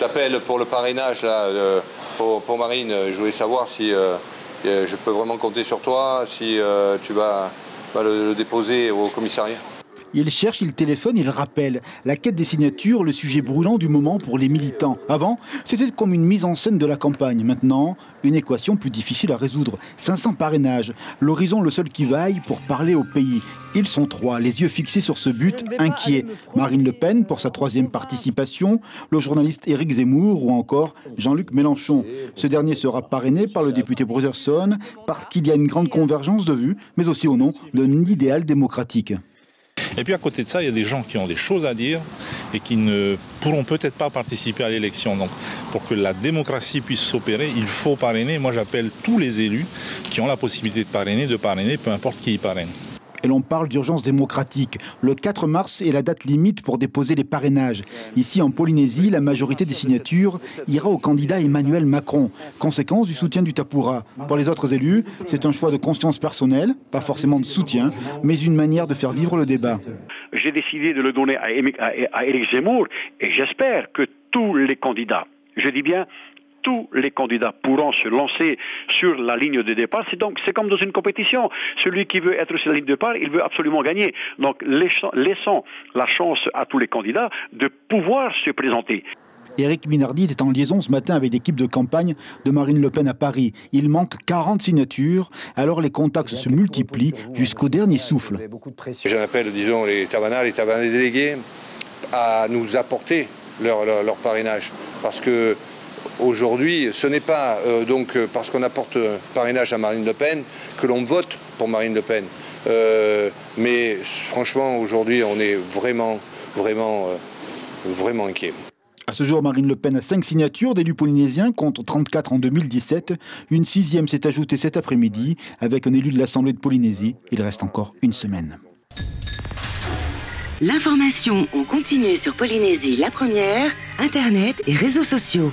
t'appelle pour le parrainage là, pour Marine. Je voulais savoir si je peux vraiment compter sur toi, si tu vas le déposer au commissariat. Il cherche, il téléphone, il rappelle. La quête des signatures, le sujet brûlant du moment pour les militants. Avant, c'était comme une mise en scène de la campagne. Maintenant, une équation plus difficile à résoudre. 500 parrainages. L'horizon le seul qui vaille pour parler au pays. Ils sont 3, les yeux fixés sur ce but, inquiets. Marine Le Pen pour sa 3e participation, le journaliste Éric Zemmour ou encore Jean-Luc Mélenchon. Ce dernier sera parrainé par le député Brotherson parce qu'il y a une grande convergence de vues, mais aussi au nom d'un idéal démocratique. Et puis à côté de ça, il y a des gens qui ont des choses à dire et qui ne pourront peut-être pas participer à l'élection. Donc pour que la démocratie puisse s'opérer, il faut parrainer. Moi j'appelle tous les élus qui ont la possibilité de parrainer, peu importe qui y parraine. Et l'on parle d'urgence démocratique. Le 4 mars est la date limite pour déposer les parrainages. Ici, en Polynésie, la majorité des signatures ira au candidat Emmanuel Macron. Conséquence du soutien du Tapura. Pour les autres élus, c'est un choix de conscience personnelle, pas forcément de soutien, mais une manière de faire vivre le débat. J'ai décidé de le donner à Éric Zemmour et j'espère que tous les candidats, je dis bien tous les candidats pourront se lancer sur la ligne de départ. C'est comme dans une compétition. Celui qui veut être sur la ligne de départ, il veut absolument gagner. Donc laissons la chance à tous les candidats de pouvoir se présenter. Éric Minardi est en liaison ce matin avec l'équipe de campagne de Marine Le Pen à Paris. Il manque 40 signatures, alors les contacts se multiplient jusqu'au dernier souffle. J'en appelle, disons, les tavannas délégués à nous apporter leur parrainage. Parce que aujourd'hui, ce n'est pas donc parce qu'on apporte parrainage à Marine Le Pen que l'on vote pour Marine Le Pen. Mais franchement, aujourd'hui, on est vraiment inquiet. À ce jour, Marine Le Pen a 5 signatures d'élus polynésiens contre 34 en 2017. Une 6e s'est ajoutée cet après-midi avec un élu de l'Assemblée de Polynésie. Il reste encore une semaine. L'information en continu sur Polynésie la première, Internet et réseaux sociaux.